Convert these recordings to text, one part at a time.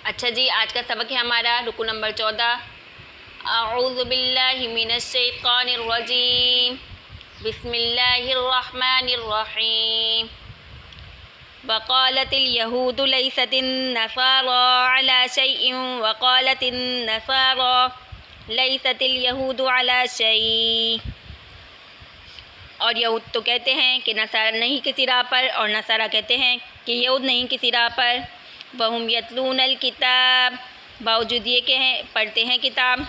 اچھا جی، آج کا سبق ہے ہمارا رکو نمبر 14۔ اعوذ باللہ من الشیطان الرجیم، بسم اللہ الرحمن الرحیم۔ وقالت اليہود لیست النصارى على شیء وقالت النصارى لیست اليہود على شیء۔ اور یہود تو کہتے ہیں کہ نصارہ نہیں کسی راہ پر، اور نصارہ کہتے ہیں کہ یہود نہیں کسی راہ پر۔ وَهُمْ يَتْلُونَ الْكِتَابَ، باوجود یہ کہ پڑھتے ہیں کتاب۔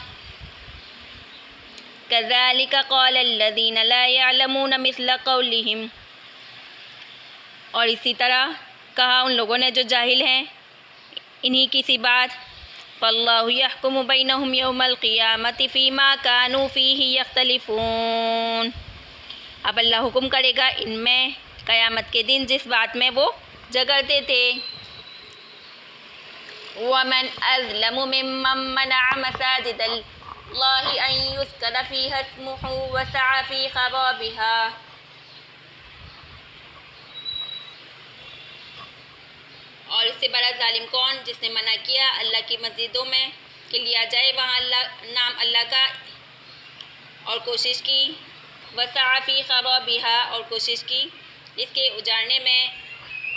كَذَلِكَ قَالَ الَّذِينَ لَا يَعْلَمُونَ مِثْلَ قَوْلِهِمْ، اور اسی طرح کہا ان لوگوں نے جو جاہل ہیں انہی کی سی بات۔ فَاللَّهُ يَحْكُمُ بَيْنَهُمْ يَوْمَ الْقِيَامَةِ فِيمَا كَانُوا فِيهِ يَخْتَلِفُونَ، اب اللہ حکم کرے گا ان میں قیامت کے دن جس بات میں وہ جھگڑتے تھے۔ وَمَنْ أَظْلَمُ مِمَّنْ مَنَعَ مَسَاجِدَ اللَّهِ أَنْ يُذْكَرَ فِيهَا اسْمُهُ وَسَعَى فِي خَرَابِهَا، اور اس سے بڑا ظالم کون جس نے منع کیا اللہ کی مسجدوں میں کہ لیا جائے وہاں نام اللہ کا، اور کوشش کی وَسَعَى فِي خَرَابِهَا، اور کوشش کی اس کے اجاڑنے میں۔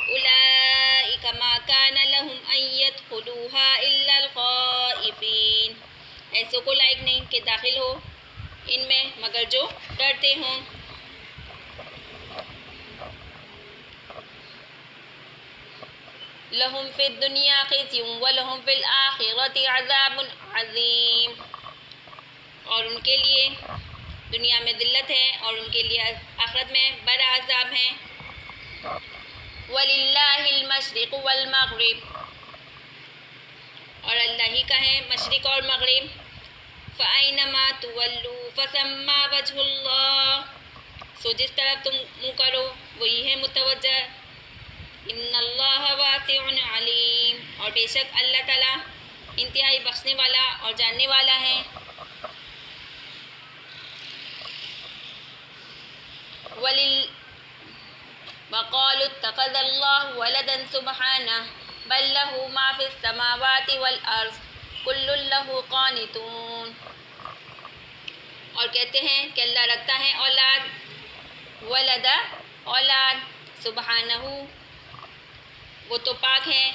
أُولَئِكَ مَا كَانَ لَهُمْ أَن يَدْخُلُوهَا إِلَّا الْخَائِفِينَ، ایسوں کو لائق نہیں کہ داخل ہو ان میں مگر جو ڈرتے ہوں۔ لَهُمْ فِي الدُّنْيَا خِزْيٌ وَلَهُمْ فِي الْآخِرَةِ عَذَابٌ عَظِيمٌ، اور ان کے لیے دنیا میں ذلت ہے اور ان کے لیے آخرت میں بڑا عذاب ہے۔ وَلِلَّهِ الْمَشْرِقُ وَالْمَغْرِبُ، اور اللہ ہی کا ہے مشرق اور مغرب۔ فَأَيْنَمَا تُوَلُّوا فَثَمَّ وَجْهُ اللَّهِ، سو جس طرف تم منہ کرو وہی ہے متوجہ۔ إِنَّ اللَّهَ وَاسِعٌ عَلِيمٌ، اور بے شک اللہ تعالیٰ انتہائی بخشنے والا اور جاننے والا ہے۔ وَقَالُوا اتَّخَذَ اللَّهُ وَلَدًا سُبْحَانَهُ بَل لَّهُ مَا فِي السَّمَاوَاتِ وَالْأَرْضِ كُلٌّ لَّهُ قَانِتُونَ، اور کہتے ہیں کہ اللہ رکھتا ہے اولاد، ولد اولاد، سبحانہ وہ تو پاک ہیں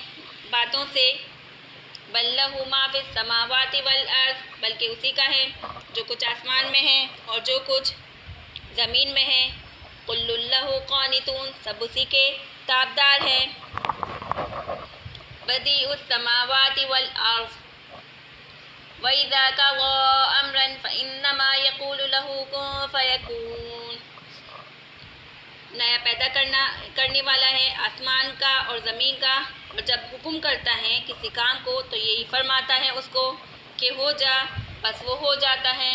باتوں سے، بل لہ ما فی السماوات والارض، بلکہ اسی کا ہے جو کچھ آسمان میں ہے اور جو کچھ زمین میں ہے۔ کل لہ قانتون، سب اسی کے تابدار ہیں۔ بدیع السماوات والارض وَإِذَا قَضَىٰ أَمْرًا فَإِنَّمَا يَقُولُ لَهُ كُن فَيَكُونُ، نیا پیدا کرنے والا ہے آسمان کا اور زمین کا، اور جب حکم کرتا ہے کسی کام کو تو یہی فرماتا ہے اس کو کہ ہو جا، بس وہ ہو جاتا ہے۔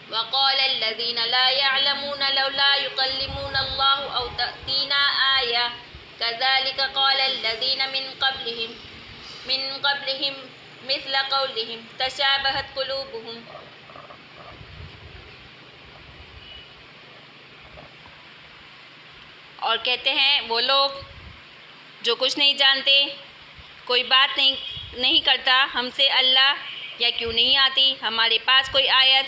وَقَالَ الَّذِينَ لَا يَعْلَمُونَ لَوْلَا يُكَلِّمُونَ اللَّهُ أَوْ تَأْتِينَا آيَةٌ كَذَلِكَ قَالَ الَّذِينَ مِن قَبْلِهِمْ مِثْلَ قَوْلِهِمْ تَشَابَهَتْ قُلُوبُهُمْ، اور کہتے ہیں وہ لوگ جو کچھ نہیں جانتے، کوئی بات نہیں کرتا ہم سے اللہ، یا کیوں نہیں آتی ہمارے پاس کوئی آیت۔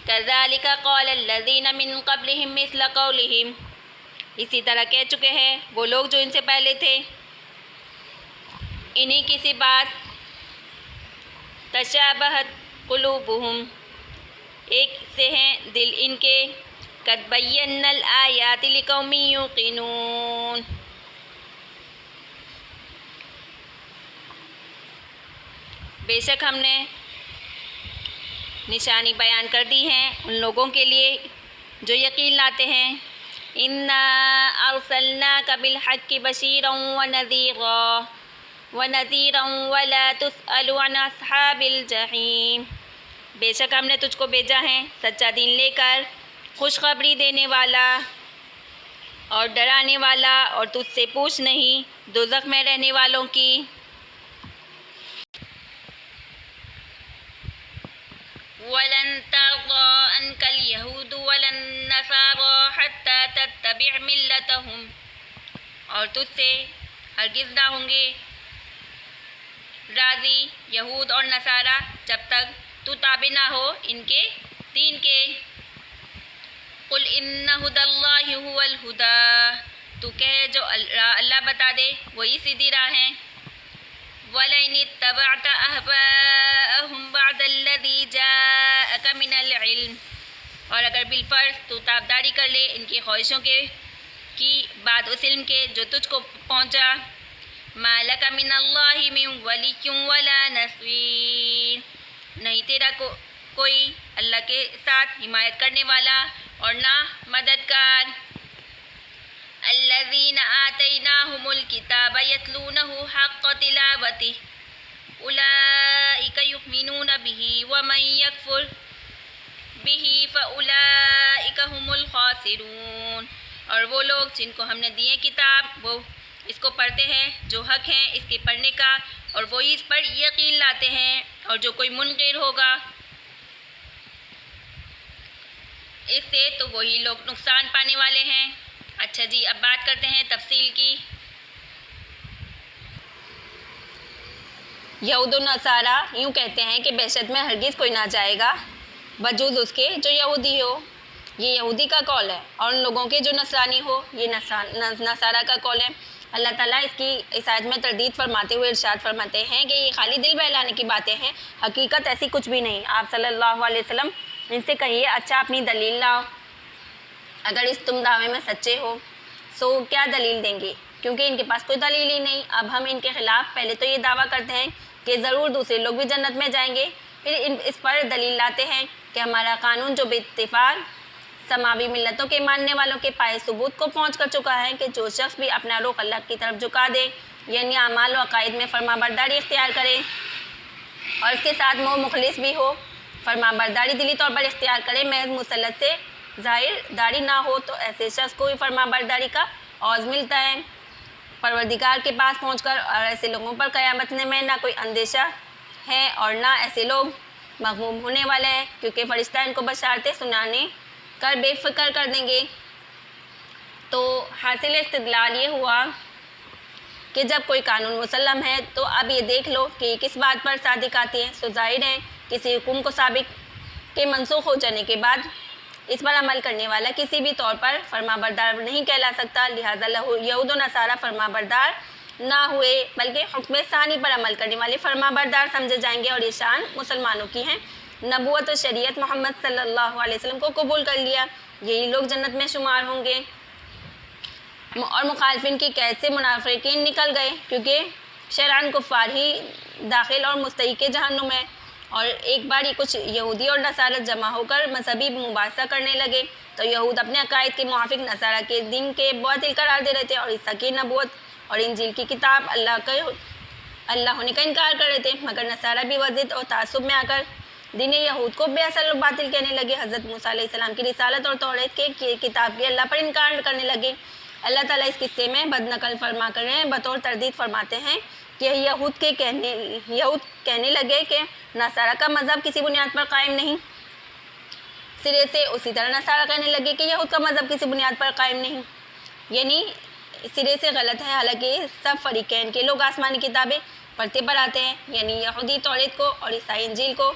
كَذَلِكَ قَالَ الَّذِينَ مِن قَبْلِهِمْ مِثْلَ قَوْلِهِمْ، اسی طرح کہہ چکے ہیں وہ لوگ جو ان سے پہلے تھے انہی کی سی بات۔ تشابہت قلوبہم، ایک سے ہیں دل ان کے۔ قد بینا الآیات لقوم یوقنون، بے شک ہم نے نشانی بیان کر دی ہیں ان لوگوں کے لیے جو یقین لاتے ہیں۔ انا ارسلناک بالحق بشیرا ونذیرا ولا تسأل عن اصحاب الجحیم، بے شک ہم نے تجھ کو بھیجا ہے سچا دین لے کر، خوشخبری دینے والا اور ڈرانے والا، اور تجھ سے پوچھ نہیں دوزخ میں رہنے والوں کی۔ وَلَن تَرْضَىٰ عَنْكَ الْيَهُودُ وَلَا النَّصَارَىٰ حَتَّىٰ تَتَّبِعَ مِلَّتَهُمْ، اور تجھ سے ہرگز نہ ہوں گے راضی یہود اور نصارہ جب تک تو تابع نہ ہو ان کے دین کے۔ قل ان ھدی اللہ ھو الھدی، تو کہے جو اللہ بتا دے وہی سیدھی راہ ہے۔ وَلَئِنِ اتَّبَعْتَ أَهْوَاءَهُمْ بَعْدَ الَّذِي جَاءَكَ مِنَ الْعِلْمِ، اور اگر بالفرض تو تابعداری کر لے ان کی خواہشوں کی بعد اس علم کے جو تجھ کو پہنچا۔ مَا لَكَ مِنَ اللَّهِ مِن وَلِيٍّ وَلَا نَصِيرٍ، نہیں تیرا کوئی اللہ کے ساتھ حمایت کرنے والا اور نہ مددگار۔ الذین آتیناہم الکتاب یتلونہ حق تلاوتہ اولئک یؤمنون بہ ومن یکفر بہ فاولئک ھم الخاسرون، اور وہ لوگ جن کو ہم نے دیے کتاب وہ اس کو پڑھتے ہیں جو حق ہیں اس کے پڑھنے کا، اور وہی اس پر یقین لاتے ہیں، اور جو کوئی منکر ہوگا اس سے تو وہی لوگ نقصان پانے والے ہیں۔ اچھا جی، اب بات کرتے ہیں تفصیل کی۔ یہود و نصارہ یوں کہتے ہیں کہ بہشت میں ہرگز کوئی نہ جائے گا بجز اس کے جو یہودی ہو، یہ یہودی کا قول ہے، اور ان لوگوں کے جو نصرانی ہو یہ نصارہ کا قول ہے۔ اللہ تعالیٰ اس آیت میں تردید فرماتے ہوئے ارشاد فرماتے ہیں کہ یہ خالی دل بہلانے کی باتیں ہیں، حقیقت ایسی کچھ بھی نہیں۔ آپ صلی اللہ علیہ وسلم ان سے کہیے اچھا اپنی دلیل لاؤ، اگر اس تم دعوے میں سچے ہو سو کیا دلیل دیں گے، کیونکہ ان کے پاس کوئی دلیل ہی نہیں۔ اب ہم ان کے خلاف پہلے تو یہ دعویٰ کرتے ہیں کہ ضرور دوسرے لوگ بھی جنت میں جائیں گے، پھر اس پر دلیل لاتے ہیں کہ ہمارا قانون جو بے اتفاق سماوی ملتوں کے ماننے والوں کے پائے ثبوت کو پہنچ کر چکا ہے کہ جو شخص بھی اپنا رخ اللہ کی طرف جھکا دے، یعنی اعمال و عقائد میں فرما برداری اختیار کرے اور اس کے ساتھ وہ مخلص بھی ہو، فرما برداری دلی طور پر اختیار کرے، محض مسلط سے ظاہر داری نہ ہو، تو ایسے شخص کو فرما برداری کا عوض ملتا ہے پروردگار کے پاس پہنچ کر، اور ایسے لوگوں پر قیامت میں نہ کوئی اندیشہ ہے اور نہ ایسے لوگ مغموم ہونے والے ہیں، کیونکہ فرشتہ ان کو بشارتیں سنانے کر بے فکر کر دیں گے۔ تو حاصل استدلال یہ ہوا کہ جب کوئی قانون مسلم ہے تو اب یہ دیکھ لو کہ کس بات پر صادق آتی ہے، سو ظاہر ہے کسی حکم کو سابق کے منسوخ ہو جانے کے بعد اس پر عمل کرنے والا کسی بھی طور پر فرما بردار نہیں کہلا سکتا، لہٰذا یہود و نصارہ فرما بردار نہ ہوئے بلکہ حکم ثانی پر عمل کرنے والے فرما بردار سمجھے جائیں گے، اور یہ شان مسلمانوں کی ہیں۔ نبوت و شریعت محمد صلی اللہ علیہ وسلم کو قبول کر لیا، یہی لوگ جنت میں شمار ہوں گے، اور مخالفین کی قید سے منافقین نکل گئے، کیونکہ شرعاً کفار ہی داخل اور مستحق جہنم ہے۔ اور ایک بار یہ کچھ یہودی اور نصارہ جمع ہو کر مذہبی مباحثہ کرنے لگے تو یہود اپنے عقائد کے موافق نصارہ کے دین کے باطل قرار دے رہے تھے، اور عیسیٰ کی نبوت اور انجیل کی کتاب اللہ ہونے کا انکار کر رہے تھے، مگر نصارہ بھی وضد اور تعصب میں آ کر دین یہود کو بے اصل اور باطل کہنے لگے، حضرت موسیٰ علیہ السلام کی رسالت اور توریت کے کتاب کے اللہ پر انکار کرنے لگے۔ اللہ تعالیٰ اس قصے میں بد نقل فرما کر رہے ہیں، بطور تردید فرماتے ہیں کہ یہود کہنے لگے کہ نصارہ کا مذہب کسی بنیاد پر قائم نہیں، سرے سے اسی طرح نصارہ کہنے لگے کہ یہود کا مذہب کسی بنیاد پر قائم نہیں، یعنی سرے سے غلط ہے، حالانکہ سب فریقین کے لوگ آسمانی کتابیں پڑھتے پر آتے ہیں، یعنی یہودی توریت کو اور عیسائی انجیل کو،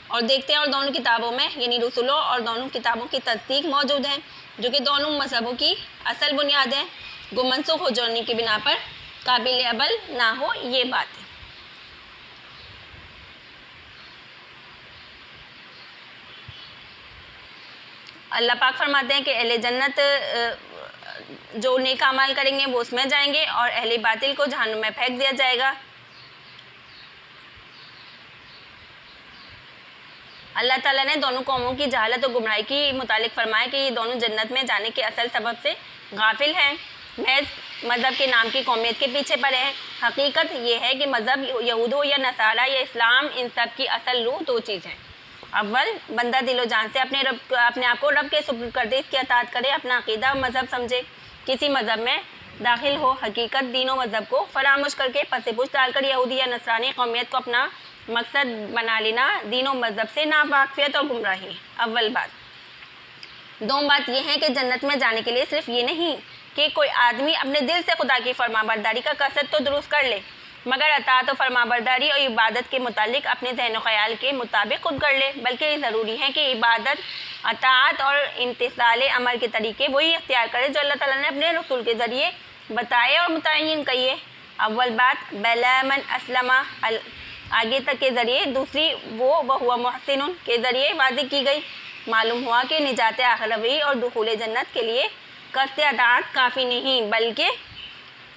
اور دیکھتے ہیں اور دونوں کتابوں میں یعنی رسولوں اور دونوں کتابوں کی تصدیق موجود ہے، جو کہ دونوں مذہبوں کی اصل بنیاد ہے، وہ منسوخ ہو جانے کی بنا پر قابل عمل نہ ہو، یہ بات ہے۔ اللہ پاک فرماتے ہیں کہ اہل جنت جو نیک اعمال کریں گے وہ اس میں جائیں گے، اور اہل باطل کو جہنم میں پھینک دیا جائے گا۔ اللہ تعالیٰ نے دونوں قوموں کی جہالت اور گمراہی کے متعلق فرمایا کہ یہ دونوں جنت میں جانے کے اصل سبب سے غافل ہیں، محض مذہب کے نام کی قومیت کے پیچھے پڑے ہیں۔ حقیقت یہ ہے کہ مذہب یہود ہو یا نصارہ یا اسلام، ان سب کی اصل روح دو چیز ہیں۔ اول، بندہ دل و جان سے اپنے آپ کو رب کے سپرد کر دے، اس کی اطاعت کرے، اپنا عقیدہ و مذہب سمجھے، کسی مذہب میں داخل ہو، حقیقت دین و مذہب کو فراموش کر کے پس پوچھ ڈال کر یہودی یا نصرانی قومیت کو اپنا مقصد بنا لینا دین و مذہب سے ناواقفیت اور گمراہی۔ اول بات۔ دوم بات یہ ہے کہ جنت میں جانے کے لیے صرف یہ نہیں کہ کوئی آدمی اپنے دل سے خدا کی فرمانبرداری کا قصد تو درست کر لے، مگر اطاعت و فرمانبرداری اور عبادت کے متعلق اپنے ذہن و خیال کے مطابق خود کر لے، بلکہ یہ ضروری ہے کہ عبادت، اطاعت اور امتثال عمل کے طریقے وہی اختیار کرے جو اللہ تعالیٰ نے اپنے رسول کے ذریعے بتائے اور متعین کیے۔ اول بات بلا من اسلم آگے تک کے ذریعے، دوسری وہو محسن کے ذریعے واضح کی گئی۔ معلوم ہوا کہ نجات آخروی اور دخول جنت کے لیے قصد اطاعت کافی نہیں، بلکہ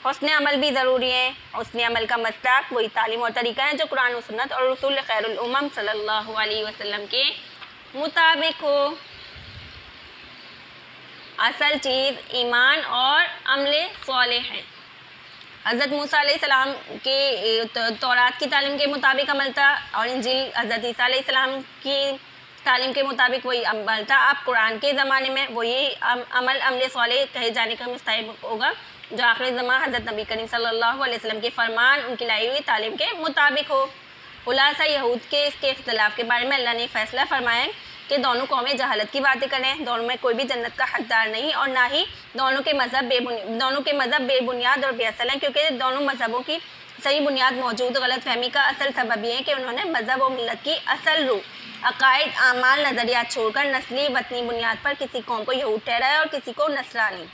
حسن عمل بھی ضروری ہے۔ حسن عمل کا مصداق وہی تعلیم اور طریقہ ہے جو قرآن و سنت اور رسول خیر الامم صلی اللہ علیہ وسلم کے مطابق ہو۔ اصل چیز ایمان اور عمل صالح ہے۔ حضرت موسیٰ علیہ السلام کے تورات کی تعلیم کے مطابق عمل تھا، اور انجیل حضرت عیسیٰ علیہ السلام کی تعلیم کے مطابق وہی عمل تھا۔ اب قرآن کے زمانے میں وہی عمل صالح کہے جانے کا مستحق ہوگا جو آخری زمان حضرت نبی کریم صلی اللہ علیہ وسلم کے فرمان، ان کی لائی ہوئی تعلیم کے مطابق ہو۔ خلاصہ یہود کے اس کے اختلاف کے بارے میں اللہ نے فیصلہ فرمایا کہ دونوں قومیں جہالت کی باتیں کریں، دونوں میں کوئی بھی جنت کا حقدار نہیں، اور نہ ہی دونوں کے مذہب بے بنیاد اور بے اصل ہیں، کیونکہ دونوں مذہبوں کی صحیح بنیاد موجود۔ غلط فہمی کا اصل سبب یہ ہے کہ انہوں نے مذہب و ملت کی اصل روح، عقائد، اعمال، نظریات چھوڑ کر نسلی وطنی بنیاد پر کسی قوم کو یہود ٹھہرایا اور کسی کو نصرانی۔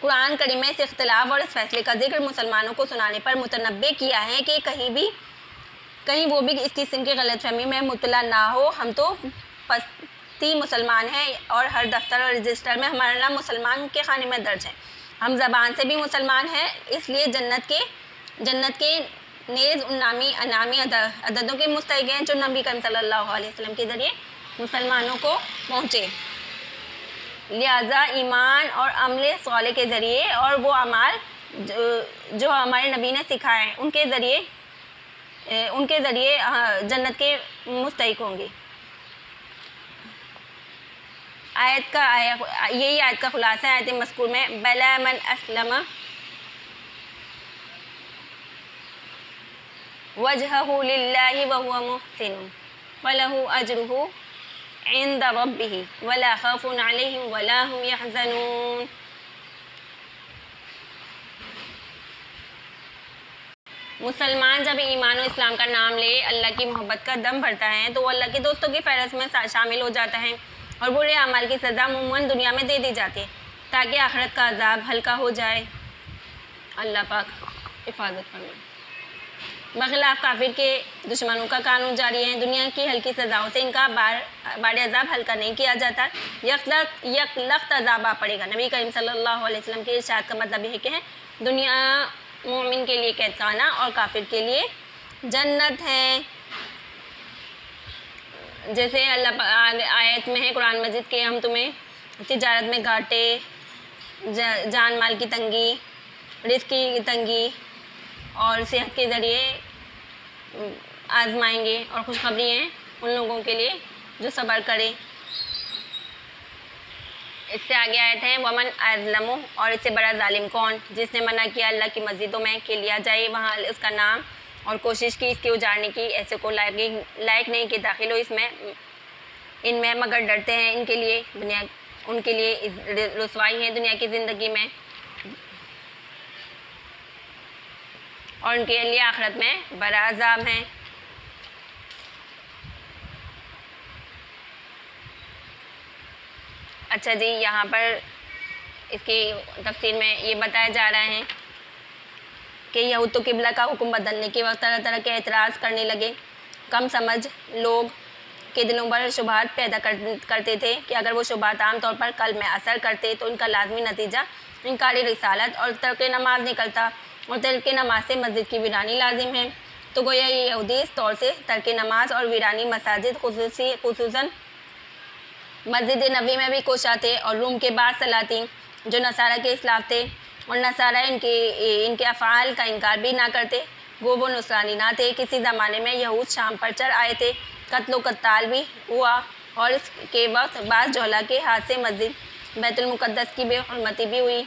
قرآن کریم میں اس اختلاف اور اس فیصلے کا ذکر مسلمانوں کو سنانے پر متنبہ کیا ہے کہ کہیں وہ بھی اس قسم کی غلط فہمی میں مبتلا نہ ہو۔ ہم تو پستی مسلمان ہیں اور ہر دفتر اور رجسٹر میں ہمارا نام مسلمان کے خانے میں درج ہے۔ ہم زبان سے بھی مسلمان ہیں، اس لیے جنت کے نیز ان انعامی عددوں کے مستحق ہیں جو نبی کریم صلی اللہ علیہ وسلم کے ذریعے مسلمانوں کو پہنچے۔ لہذا ایمان اور عمل صالح کے ذریعے اور وہ اعمال جو ہمارے نبی نے سکھائے ہیں ان کے ذریعے جنت کے مستحق ہوں گے۔ یہی آیت کا خلاصہ ہے آیت مذکور میں بلا من اسلم وجهه لله وهو محسن فله اجره عند ربه ولا خوف عليهم ولا هم يحزنون۔ مسلمان جب ایمان و اسلام کا نام لے اللہ کی محبت کا دم بھرتا ہے تو وہ اللہ کے دوستوں کی فہرست میں شامل ہو جاتا ہے، اور برے اعمال کی سزا عموماً دنیا میں دے دی جاتی ہے تاکہ آخرت کا عذاب ہلکا ہو جائے۔ اللہ پاک حفاظت فرمائے۔ بخلاف کافر کے دشمنوں کا قانون جاری ہے، دنیا کی ہلکی سزاؤں سے ان کا بار عذاب ہلکا نہیں کیا جاتا، یک لخت عذاب آ پڑے گا۔ نبی کریم صلی اللہ علیہ وسلم کے ارشاد کا مطلب یہ ہے کہ دنیا مومن کے لیے قید خانہ اور کافر کے لیے جنت ہے۔ جیسے اللہ آیت میں ہے قرآن مجید کے ہم تمہیں تجارت میں گھاٹے، جان مال کی تنگی، رزق کی تنگی اور صحت کے ذریعے آزمائیں گے، اور خوشخبری ہے ان لوگوں کے لیے جو صبر کرے۔ اس سے آگے آیت ہیں ومن اظلم، اور اس سے بڑا ظالم کون جس نے منع کیا اللہ کی مسجدوں میں کہ لیا جائے وہاں اس کا نام، اور کوشش کی اس کے اجاڑنے کی، ایسے کو لائق نہیں کہ داخل ہو ان میں مگر ڈرتے ہیں ان کے لیے رسوائی ہے دنیا کی زندگی میں اور ان کے لیے آخرت میں بڑا عذاب ہے۔ اچھا جی، یہاں پر اس کی تفسیر میں یہ بتایا جا رہا ہے کہ یہود تو قبلہ کا حکم بدلنے کے وقت طرح طرح کے اعتراض کرنے لگے۔ کم سمجھ لوگ کے دلوں پر شبہات پیدا کرتے تھے کہ اگر وہ شبہات عام طور پر قلب میں اثر کرتے تو ان کا لازمی نتیجہ انکاری رسالت اور ترک نماز نکلتا، اور ترک نماز سے مسجد کی ویرانی لازم ہے۔ تو گویا یہ یہودی اس طور سے ترک نماز اور ویرانی مساجد خصوصاً مسجد نبی میں بھی کوشاں تھے، اور روم کے بعد سلاطین جو نصارہ کے اسلاف تھے اور نصارہ ان کے افعال کا انکار بھی نہ کرتے، وہ نصرانی نہ تھے۔ کسی زمانے میں یہود شام پر چڑھ آئے تھے، قتل و قتال بھی ہوا، اور اس کے وقت بعض جہلا کے ہاتھ سے مسجد بیت المقدس کی بے حرمتی بھی ہوئی،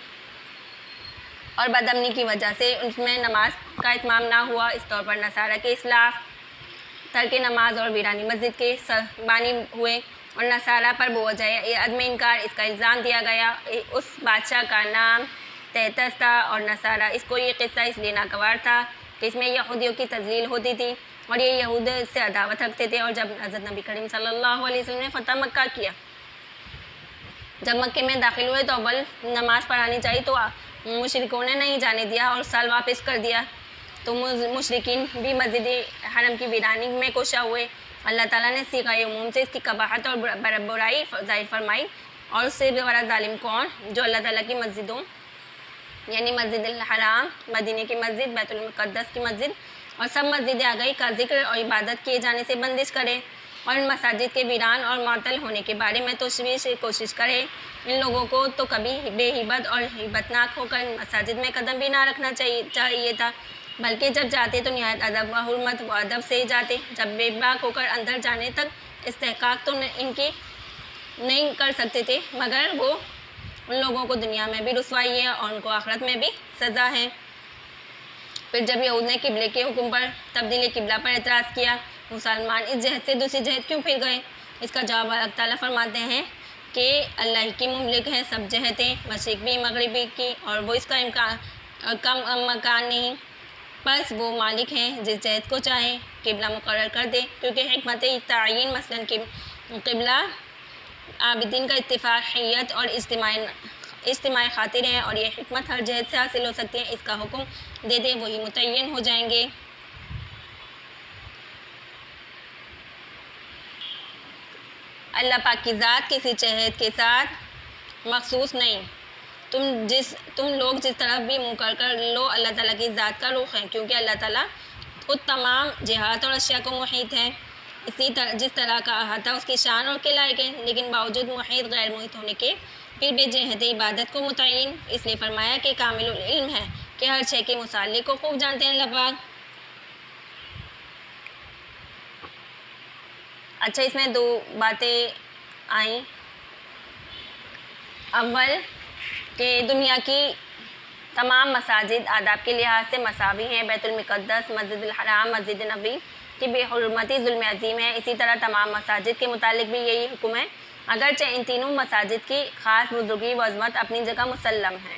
اور بدامنی کی وجہ سے اس میں نماز کا اتمام نہ ہوا۔ اس طور پر نصارہ کے اسلاف ترک نماز اور ویرانی مسجد کے بانی ہوئے، اور نصارہ پر بوجھ عدم انکار اس کا الزام دیا گیا۔ اس بادشاہ کا نام تیتس تھا اور نصارہ اس کو یہ قصہ اس لیے ناگوار تھا کہ اس میں یہودیوں کی تذلیل ہوتی تھی اور یہ یہود سے عداوت رکھتے تھے۔ اور جب حضرت نبی کریم صلی اللہ علیہ وسلم نے فتح مکہ کیا، جب مکے میں داخل ہوئے تو اول نماز پڑھانی چاہیے تو مشرکوں نے نہیں جانے دیا اور سال واپس کر دیا، تو مشرکین بھی مسجد حرم کی ویرانی میں کوشاں ہوئے۔ اللہ تعالیٰ نے صیغہ عموم سے اس کی قباحت اور برائی ظاہر فرمائی۔ اور اس سے بھی بڑا ظالم کون؟ جو اللہ تعالیٰ کی مسجدوں یعنی مسجد الحرام، مدینہ کی مسجد، بیت المقدس کی مسجد اور سب مسجد آگئی کا ذکر اور عبادت کیے جانے سے بندش کرے اور ان مساجد کے ویران اور معطل ہونے کے بارے میں تشویش سے کوشش کرے۔ ان لوگوں کو تو کبھی بے ہیبت اور ہیبتناک ہو کر مساجد میں قدم بھی نہ رکھنا چاہیے تھا، بلکہ جب جاتے تو نہایت ادب و حرمت و ادب سے جاتے۔ جب بے باک ہو کر اندر جانے تک استحقاق تو ان کی نہیں کر سکتے تھے، مگر وہ ان لوگوں کو دنیا میں بھی رسوائی ہے اور ان کو آخرت میں بھی سزا ہے۔ پھر جب یہود نے قبلے کے حکم پر تبدیل قبلہ پر اعتراض کیا، مسلمان اس جہت سے دوسری جہت کیوں پھر گئے؟ اس کا جواب اللہ تعالیٰ فرماتے ہیں کہ اللہ کی مملک ہے سب جہتیں، مشرق بھی مغربی کی، اور وہ اس کا کم مکان نہیں، بس وہ مالک ہیں جس جہت کو چاہے قبلہ مقرر کر دے، کیونکہ حکمت تعین مثلاً قبلہ عابدین کا اتفاقیت اور اجتماعی خاطر ہے، اور یہ حکمت ہر جہت سے حاصل ہو سکتی ہے۔ اس کا حکم دے دے وہی متعین ہو جائیں گے۔ اللہ پاک کی ذات کسی جہت کے ساتھ مخصوص نہیں۔ تم لوگ جس طرف بھی منہ کر لو، اللہ تعالیٰ کی ذات کا رخ ہے، کیونکہ اللہ تعالیٰ خود تمام جہات اور اشیاء کو محیط ہے۔ جس طرح کا احاطہ اس کی شان اور کے لائق ہے، لیکن باوجود محیط غیر محیط ہونے کے پھر بھی جہت عبادت کو متعین اس لیے فرمایا کہ کامل العلم ہے، کہ ہر شے کے متعلق کو خوب جانتے ہیں اللہ پاک۔ اچھا، اس میں دو باتیں آئیں۔ اول کہ دنیا کی تمام مساجد آداب کے لحاظ سے مساوی ہیں، بیت المقدس، مسجد الحرام، مسجد نبی کی بے حرمتی ظلم عظیم ہے۔ اسی طرح تمام مساجد کے متعلق بھی یہی حکم ہے، اگرچہ ان تینوں مساجد کی خاص بزرگی و عظمت اپنی جگہ مسلم ہے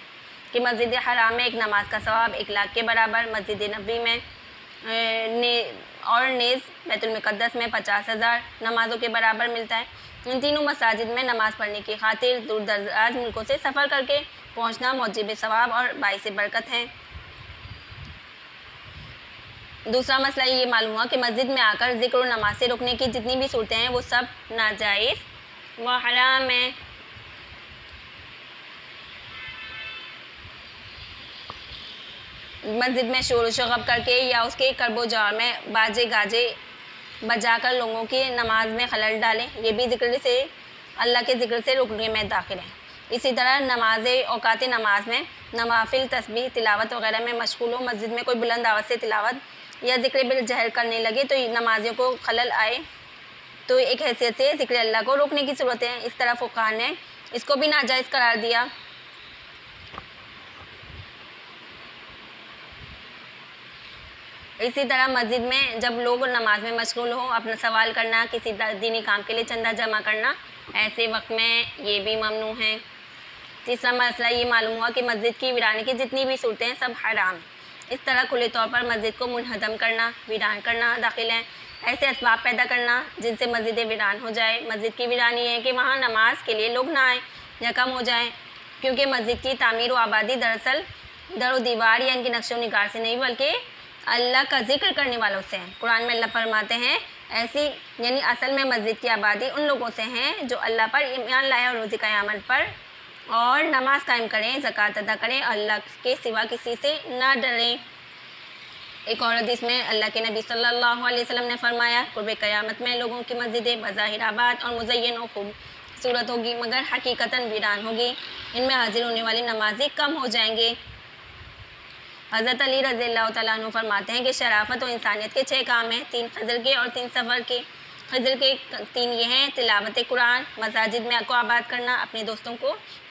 کہ مسجد حرام میں ایک نماز کا ثواب 1,00,000 کے برابر، مسجد نبی میں اور نیز بیت المقدس میں 50,000 نمازوں کے برابر ملتا ہے۔ ان تینوں مساجد میں نماز پڑھنے کی خاطر دور دراز ملکوں سے سفر کر کے پہنچنا موجب ثواب اور باعث برکت ہے۔ دوسرا مسئلہ یہ معلوم ہوا کہ مسجد میں آ کر ذکر و نماز سے رکنے کی جتنی بھی صورتیں ہیں وہ سب ناجائز و حرام ہیں۔ مسجد میں شور و شغب کر کے یا اس کے کرب و جار میں باجے گاجے بجا کر لوگوں کی نماز میں خلل ڈالیں، یہ بھی اللہ کے ذکر سے رکنے میں داخل ہے۔ اسی طرح اوقات نماز میں نوافل، تسبیح، تلاوت وغیرہ میں مشغول ہو، مسجد میں کوئی بلند آواز سے تلاوت یا ذکر بالجہر کرنے لگے تو نمازیوں کو خلل آئے، تو ایک حیثیت سے ذکر اللہ کو روکنے کی ضرورت ہے۔ اس طرح فقہاء نے اس کو بھی ناجائز قرار دیا۔ اسی طرح مسجد میں جب لوگ نماز میں مشغول ہوں، اپنا سوال کرنا، کسی دینی کام کے لیے چندہ جمع کرنا، ایسے وقت میں یہ بھی ممنوع ہے۔ تیسرا مسئلہ یہ معلوم ہوا کہ مسجد کی ویرانی کی جتنی بھی صورتیں ہیں سب حرام۔ اس طرح کھلے طور پر مسجد کو منہدم کرنا، ویران کرنا داخل ہے۔ ایسے اسباب پیدا کرنا جن سے مسجد ویران ہو جائے۔ مسجد کی ویرانی ہے کہ وہاں نماز کے لیے لوگ نہ آئیں یا کم ہو جائیں، کیونکہ مسجد کی تعمیر و آبادی دراصل در و دیوار یا ان کی نقش و نگار سے نہیں بلکہ اللہ کا ذکر کرنے والوں سے ہیں۔ قرآن میں اللہ فرماتے ہیں ایسی یعنی اصل میں مسجد کی آبادی ان لوگوں سے ہیں جو اللہ پر ایمان لائے اور روزی قیامت پر اور نماز قائم کریں، زکوٰۃ ادا کریں، اللہ کے سوا کسی سے نہ ڈریں۔ ایک اور حدیث میں اللہ کے نبی صلی اللہ علیہ وسلم نے فرمایا، قرب قیامت میں لوگوں کی مسجدیں بظاہر آباد اور مزین و خوبصورت ہوگی مگر حقیقتاً ویران ہوگی، ان میں حاضر ہونے والی نمازی کم ہو جائیں گے۔ حضرت علی رضی اللہ تعالیٰ عنہ فرماتے ہیں کہ شرافت و انسانیت کے 6 کام ہیں، 3 خضر کے اور 3 سفر کے۔ خضر کے 3 یہ ہیں: تلاوت قرآن، مساجد میں کو آباد کرنا، اپنے دوستوں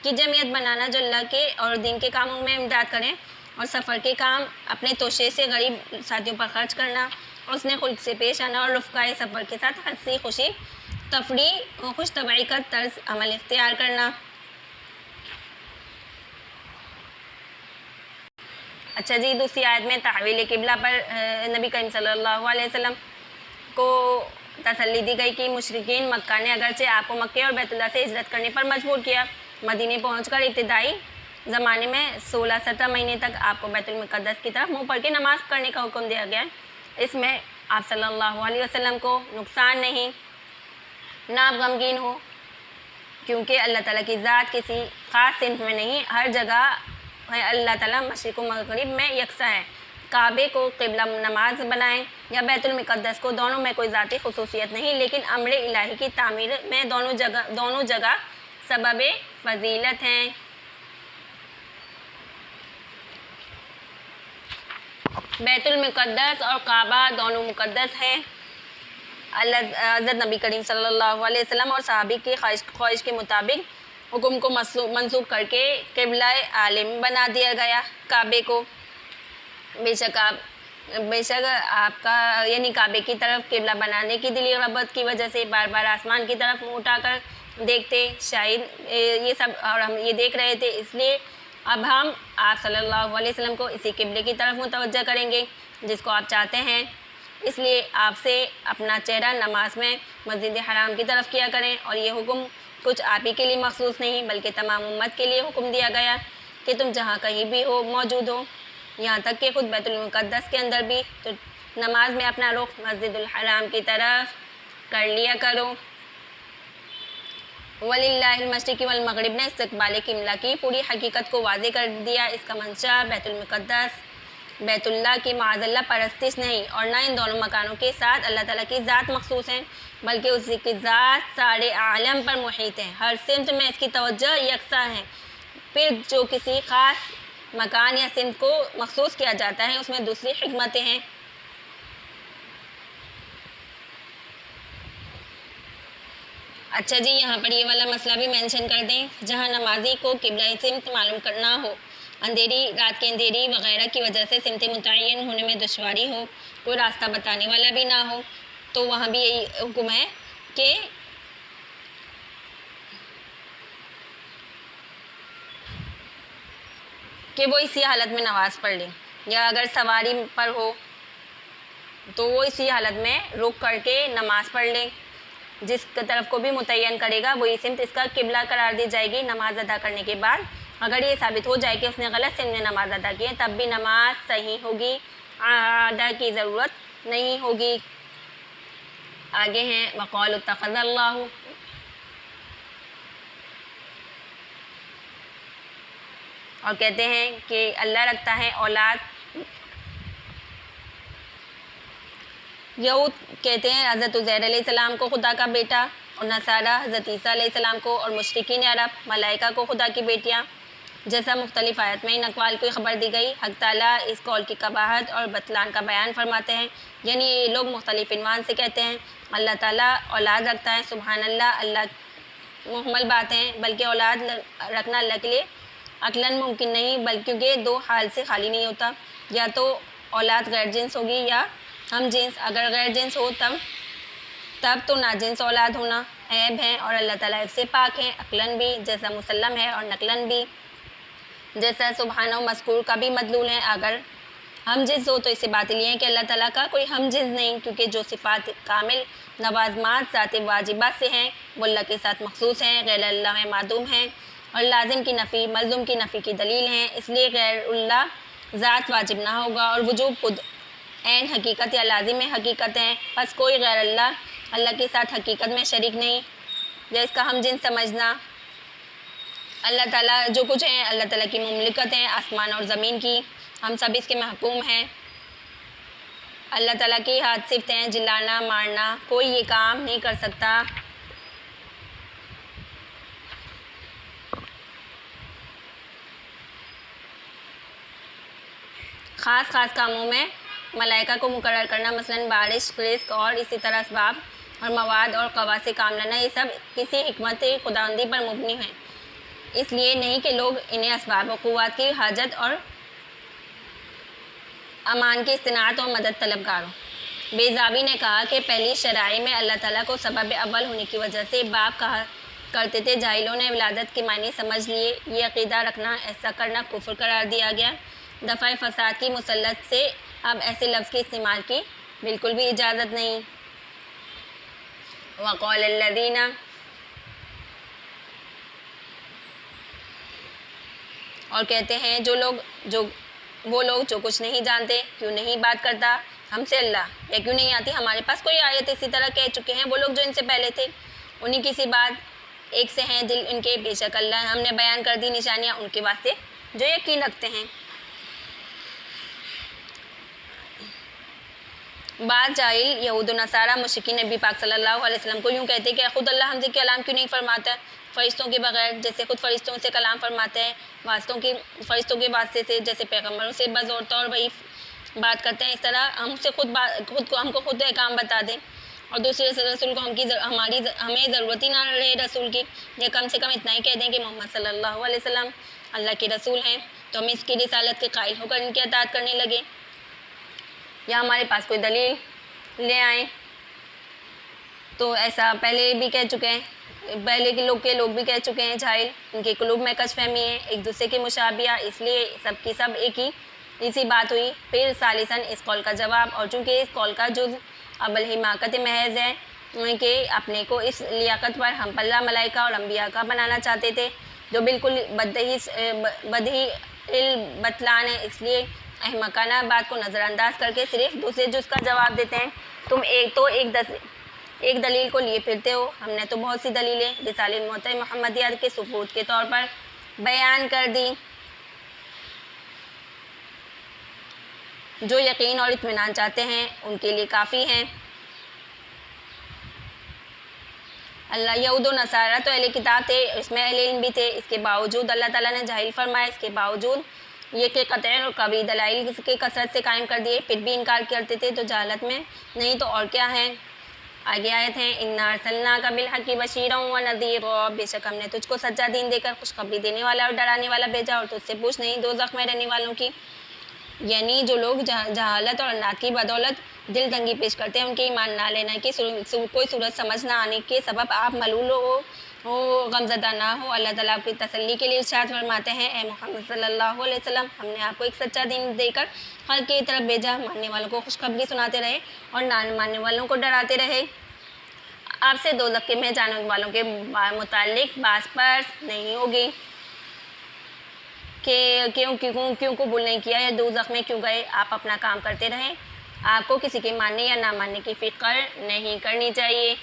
کی جمعیت بنانا جو اللہ کے اور دین کے کاموں میں امداد کریں، اور سفر کے کام اپنے توشے سے غریب ساتھیوں پر خرچ کرنا، اور اس نے خلق سے پیش آنا اور رفقائے سفر کے ساتھ ہنسی خوشی تفریح اور خوش طبعی کا طرز عمل اختیار کرنا۔ اچھا جی، دوسری آیت میں تحویل قبلہ پر نبی کریم صلی اللہ علیہ وسلم کو تسلی دی گئی کہ مشرکین مکہ نے اگرچہ آپ کو مکے اور بیت اللہ سے ہجرت کرنے پر مجبور کیا، مدینے پہنچ کر ابتدائی زمانے میں 16-17 مہینے تک آپ کو بیت المقدس کی طرف منہ پڑ کے نماز پڑھنے کا حکم دیا گیا۔ اس میں آپ صلی اللہ علیہ وسلم کو نقصان نہیں، نہ آپ غمگین ہو، کیونکہ اللہ تعالیٰ کی ذات کسی خاص صنف میں نہیں، ہر جگہ ہے۔ اللہ تعالیٰ مشرق و مغرب میں یکساں ہے۔ کعبے کو قبلہ نماز بنائیں یا بیت المقدس کو، دونوں میں کوئی ذاتی خصوصیت نہیں، لیکن امر الہی کی تعمیر میں دونوں جگہ سبب فضیلت ہیں۔ بیت المقدس اور کعبہ دونوں مقدس ہیں۔ حضرت نبی کریم صلی اللہ علیہ وسلم اور صحابی کی خواہش کے مطابق حکم کو منسوخ کر کے قبلہ عالم بنا دیا گیا کعبے کو۔ بے شک آپ کا یعنی کعبے کی طرف قبلہ بنانے کی دلی رغبت کی وجہ سے بار بار آسمان کی طرف منہ اٹھا کر دیکھتے، شاید یہ سب اور ہم یہ دیکھ رہے تھے، اس لیے اب ہم آپ صلی اللہ علیہ وسلم کو اسی قبلے کی طرف متوجہ کریں گے جس کو آپ چاہتے ہیں۔ اس لیے آپ سے اپنا چہرہ نماز میں مسجد حرام کی طرف کیا کریں، اور یہ حکم کچھ آپ ہی کے لیے مخصوص نہیں بلکہ تمام امت کے لیے حکم دیا گیا کہ تم جہاں کہیں بھی ہو موجود ہو، یہاں تک کہ خود بیت المقدس کے اندر بھی، تو نماز میں اپنا رخ مسجد الحرام کی طرف کر لیا کرو۔ وَلِلَّهِ الْمَشْرِقِ وَالْمَغْرِبِ نے استقبال قبلہ کی پوری حقیقت کو واضح کر دیا۔ اس کا منشا بیت المقدس، بیت اللہ کی معاذ اللہ پرستش نہیں، اور نہ ان دونوں مکانوں کے ساتھ اللہ تعالیٰ کی ذات مخصوص ہے، بلکہ اسی کی ذات سارے عالم پر محیط ہے، ہر سمت میں اس کی توجہ یکساں ہے۔ پھر جو کسی خاص مکان یا سمت کو مخصوص کیا جاتا ہے اس میں دوسری حکمتیں ہیں۔ اچھا جی، یہاں پر یہ والا مسئلہ بھی مینشن کر دیں، جہاں نمازی کو قبلہ سمت معلوم کرنا ہو، اندھیری رات کے اندھیری وغیرہ کی وجہ سے سمت متعین ہونے میں دشواری ہو، کوئی راستہ بتانے والا بھی نہ ہو، تو وہاں بھی یہی حکم ہے کہ وہ اسی حالت میں نماز پڑھ لیں، یا اگر سواری پر ہو تو وہ اسی حالت میں رک کر کے نماز پڑھ لیں۔ جس طرف کو بھی متعین کرے گا وہی سمت اس کا قبلہ قرار دی جائے گی۔ نماز ادا کرنے کے بعد اگر یہ ثابت ہو جائے کہ اس نے غلط سمت میں نماز ادا کی ہے تب بھی نماز صحیح ہوگی، ادا کی ضرورت نہیں ہوگی۔ آگے ہیں وقالوا اتخذ اللہ، اور کہتے ہیں کہ اللہ رکھتا ہے اولاد۔ یہود کہتے ہیں حضرت عزیر علیہ السلام کو خدا کا بیٹا، اور نصارہ حضرت عیسیٰ علیہ السلام کو، اور مشرکین عرب ملائکہ کو خدا کی بیٹیاں، جیسا مختلف آیت میں ان اقوال کی خبر دی گئی۔ حق تعالیٰ اس قول کی قباحت اور بطلان کا بیان فرماتے ہیں، یعنی یہ لوگ مختلف عنوان سے کہتے ہیں اللہ تعالیٰ اولاد رکھتا ہے، سبحان اللہ، اللہ محمل بات ہے، بلکہ اولاد رکھنا اللہ کے لیے عقلاً ممکن نہیں، بلکہ کیونکہ دو حال سے خالی نہیں ہوتا، یا تو اولاد غیر جنس ہوگی یا ہم جنس، اگر غیر جنس ہو تب تو ناجنس اولاد ہونا عیب ہے، اور اللہ تعالیٰ اس سے پاک ہے، عقلاً بھی جیسا مسلم ہے اور نقلاً بھی جیسا سبحانہ و مذکور کا بھی مدلول ہے۔ اگر ہم جنس ہو تو اس سے باطل یہ ہے کہ اللہ تعالیٰ کا کوئی ہم جنس نہیں، کیونکہ جو صفات کامل لوازمات ذات واجبات سے ہیں وہ اللہ کے ساتھ مخصوص ہیں، غیر اللہ میں معدوم ہیں، اور لازم کی نفی ملزوم کی نفی کی دلیل ہیں، اس لیے غیر اللہ ذات واجب نہ ہوگا، اور وجوب خود عین حقیقت یا لازم حقیقت ہے، بس کوئی غیر اللہ کے ساتھ حقیقت میں شریک نہیں، یا اس کا ہم جنس سمجھنا۔ اللہ تعالیٰ جو کچھ ہے اللہ تعالیٰ کی مملکت ہے آسمان اور زمین کی، ہم سب اس کے محکوم ہیں۔ اللہ تعالیٰ کی ہاتھ صفتیں ہیں، جلانا مارنا، کوئی یہ کام نہیں کر سکتا۔ خاص کاموں میں ملائکہ کو مقرر کرنا، مثلاً بارش، رزق اور اسی طرح اسباب اور مواد اور قوا سے کام لینا، یہ سب کسی حکمت خداوندی پر مبنی ہیں، اس لیے نہیں کہ لوگ انہیں اسباب و قوات کی حاجت اور امان کی استناعت اور مدد طلبگار ہوں۔ بیضاوی نے کہا کہ پہلی شرائع میں اللہ تعالیٰ کو سبب اول ہونے کی وجہ سے باپ کہا کرتے تھے۔ جاہلوں نے ولادت کے معنی سمجھ لیے، یہ عقیدہ رکھنا، ایسا کرنا کفر قرار دیا گیا۔ دفع فساد کی مسلط سے اب ایسے لفظ کے استعمال کی بالکل بھی اجازت نہیں۔ وقال الذین، اور کہتے ہیں وہ لوگ جو کچھ نہیں جانتے، کیوں نہیں بات کرتا ہم سے اللہ، یا کیوں نہیں آتی ہمارے پاس کوئی آیت؟ اسی طرح کہہ چکے ہیں وہ لوگ جو ان سے پہلے تھے، انہی کی سی بات، ایک سے ہیں دل ان کے، بے شک اللہ ہم نے بیان کر دی نشانیاں ان کے واسطے جو یقین رکھتے ہیں۔ بعض جاہل یہود و نصارہ مشرکین نبی پاک صلی اللہ علیہ وسلم کو یوں کہتے کہ خود اللہ ہم سے کلام کیوں نہیں فرماتا ہے فرشتوں کے بغیر، جیسے خود فرشتوں سے کلام فرماتا ہے، فرشتوں کے واسطے سے، جیسے پیغمبروں سے بطور طور وہی بات کرتے ہیں، اس طرح ہم کو خود احکام بتا دیں اور دوسرے رسول کو ہمیں ضرورت ہی نہ رہے رسول کی، یا کم سے کم اتنا ہی کہہ دیں کہ محمد صلی اللہ علیہ وسلم اللہ کے رسول ہیں، تو ہم اس کی رسالت کے قائل ہو کر ان کی اطاعت کرنے لگے، یا ہمارے پاس کوئی دلیل لے آئیں۔ تو ایسا پہلے بھی کہہ چکے ہیں، پہلے کے لوگ بھی کہہ چکے ہیں جاہل، ان کے قلوب میں کش فہمی ہے، ایک دوسرے کے مشابہہ، اس لیے سب کی سب ایک ہی اسی بات ہوئی۔ پھر ثالثاً اس قول کا جواب، اور چونکہ اس قول کا جز اول حماقت محض ہے کہ اپنے کو اس لیاقت پر ہم پلہ ملائکہ اور انبیاء کا بنانا چاہتے تھے، جو بالکل بدہی البطلان ہے، اس لیے احمقانہ بات کو نظر انداز کر کے صرف دوسرے جز کا جواب دیتے ہیں۔ تم ایک دلیل کو لیے پھرتے ہو، ہم نے تو بہت سی دلیلیں رسالہ المعتمد محمدیہ کے ثبوت کے طور پر بیان کر دی، جو یقین اور اطمینان چاہتے ہیں ان کے لیے کافی ہیں۔ اللہ یہود و نصارہ تو اہل کتاب تھے، اس میں اہل علم بھی تھے، اس کے باوجود اللہ تعالیٰ نے جاہل فرمایا، اس کے باوجود یہ کہ قطعی اور قوی دلائل کے کثرت سے قائم کر دیے، پھر بھی انکار کرتے تھے، تو جہالت میں نہیں تو اور کیا ہے۔ آگے آیت ہے اِنَّا أَرْسَلْنَاكَ بِالْحَقِّ بَشِيرًا وَنَذِيرًا، بے شک ہم نے تجھ کو سچا دین دے کر خوشخبری دینے والا اور ڈرانے والا بھیجا، اور تجھ سے پوچھ نہیں دوزخ میں رہنے والوں کی، یعنی جو لوگ جہالت اور انات کی بدولت دل تنگی پیش کرتے ہیں، ان کے ایمان نہ لینا کی کوئی صورت سمجھ نہ آنے کے سبب آپ ملول ہو غمزدہ نہ ہو، اللہ تعالیٰ آپ کی تسلی کے لیے ارشاد فرماتے ہیں اے محمد صلی اللہ علیہ وسلم، ہم نے آپ کو ایک سچا دین دے کر خلق کی طرف بھیجا، ماننے والوں کو خوشخبری سناتے رہے اور نہ ماننے والوں کو ڈراتے رہے۔ آپ سے دوزخ میں جانے والوں کے متعلق باس پرس نہیں ہوگی کہ کیوں قبول نہیں کیا یا دوزخ میں کیوں گئے، آپ اپنا کام کرتے رہیں، آپ کو کسی کے ماننے یا نہ ماننے کی فکر نہیں کرنی چاہیے۔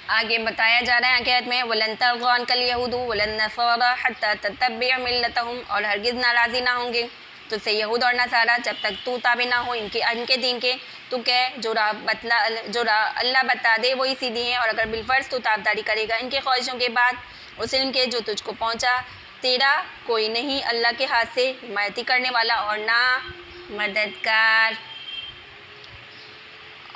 آگے بتایا جا رہا ہے آیت میں وَلَن تَرْضَىٰ عَنْكَ الْيَهُودُ وَلَا النَّصَارَىٰ حَتَّىٰ تَتَّبِعَ مِلَّتَهُمْ، اور ہرگز ناراضی نہ ہوں گے تجھ سے یہود اور نصارہ جب تک تو تابع نہ ہو ان کے دین کے، تو کہہ جو راہ اللہ بتا دے وہی سیدھی ہے، اور اگر بالفرض تو تابعداری کرے گا ان کے خواہشوں کے بعد اس علم کے جو تجھ کو پہنچا، تیرا کوئی نہیں اللہ کے ہاتھ سے حمایتی کرنے والا اور نہ مددگار،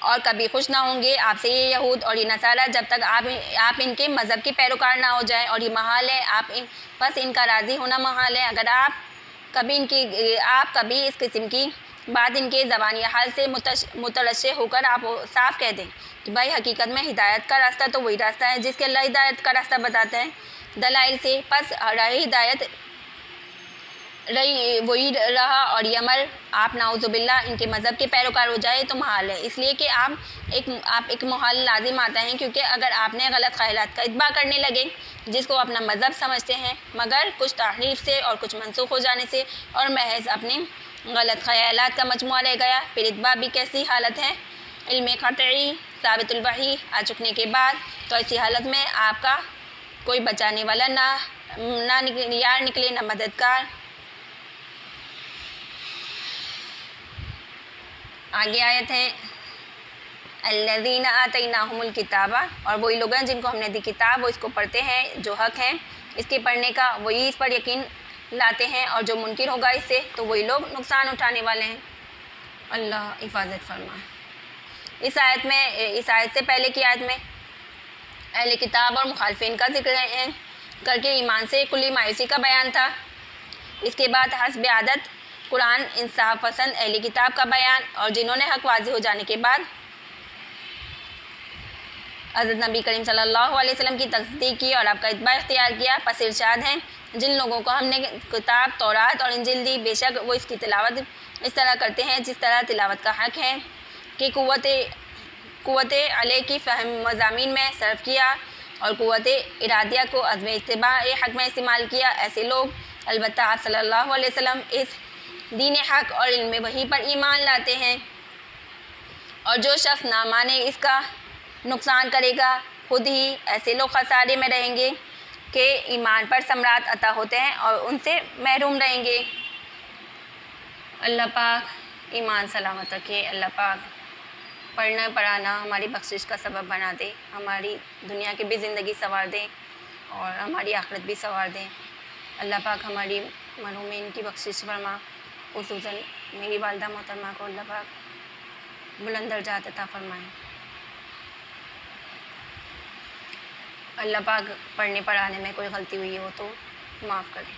اور کبھی خوش نہ ہوں گے آپ سے یہ یہود اور یہ نصارہ جب تک آپ ان کے مذہب کے پیروکار نہ ہو جائیں، اور یہ محال ہے بس ان کا راضی ہونا محال ہے، اگر آپ کبھی اس قسم کی بات ان کے زبانی حال سے مترشح ہو کر آپ صاف کہہ دیں کہ بھائی حقیقت میں ہدایت کا راستہ تو وہی راستہ ہے جس کے اللہ ہدایت کا راستہ بتاتا ہے دلائل سے، پس راہ ہدایت وہی رہا اور یہ عمل آپ نعوذ باللہ ان کے مذہب کے پیروکار ہو جائے تو محال ہے، اس لیے کہ آپ ایک محال لازم آتا ہے، کیونکہ اگر آپ نے غلط خیالات کا اتباع کرنے لگے جس کو اپنا مذہب سمجھتے ہیں مگر کچھ تحریف سے اور کچھ منسوخ ہو جانے سے اور محض اپنے غلط خیالات کا مجموعہ رہ گیا، پھر اتباع بھی کیسی حالت ہے، علم قطعی ثابت الوحی آ چکنے کے بعد، تو ایسی حالت میں آپ کا کوئی بچانے والا نہ یار نکلے نہ مددگار۔ آگے آیت ہے الذین آتیناہم الکتاب، اور وہی لوگ ہیں جن کو ہم نے دی کتاب، وہ اس کو پڑھتے ہیں جو حق ہے اس کے پڑھنے کا، وہی اس پر یقین لاتے ہیں، اور جو منکر ہوگا اس سے تو وہی لوگ نقصان اٹھانے والے ہیں۔ اللہ حفاظت فرمائے۔ اس آیت سے پہلے کی آیت میں اہل کتاب اور مخالفین کا ذکر کر کے ایمان سے کلی مایوسی کا بیان تھا، اس کے بعد حسب عادت قرآن انصاف پسند اہل کتاب کا بیان، اور جنہوں نے حق واضح ہو جانے کے بعد حضرت نبی کریم صلی اللہ علیہ وسلم کی تصدیق کی اور آپ کا اتباع اختیار کیا، پس ارشاد ہیں جن لوگوں کو ہم نے کتاب تورات اور انجیل دی، بے شک وہ اس کی تلاوت اس طرح کرتے ہیں جس طرح تلاوت کا حق ہے، کہ قوت علیہ کی فہم مضامین میں صرف کیا اور قوت ارادیہ کو عزم اتباع حق میں استعمال کیا۔ ایسے لوگ البتہ آپ صلی اللہ علیہ وسلم اس دین حق اور علم وحی پر ایمان لاتے ہیں، اور جو شخص نہ مانے اس کا نقصان کرے گا، خود ہی ایسے لوگ خسارے میں رہیں گے کہ ایمان پر ثمرات عطا ہوتے ہیں اور ان سے محروم رہیں گے۔ اللہ پاک ایمان سلامت رکھے، اللہ پاک پڑھنا پڑھانا ہماری بخشش کا سبب بنا دے، ہماری دنیا کی بھی زندگی سنوار دیں اور ہماری آخرت بھی سنوار دیں۔ اللہ پاک ہماری مرحومین کی بخشش فرما، خصوصاً میری والدہ محترمہ کو اللہ پاک بلند درجات عطا فرمائیں۔ اللہ پاک پڑھنے پڑھانے میں کوئی غلطی ہوئی ہو تو معاف کریں۔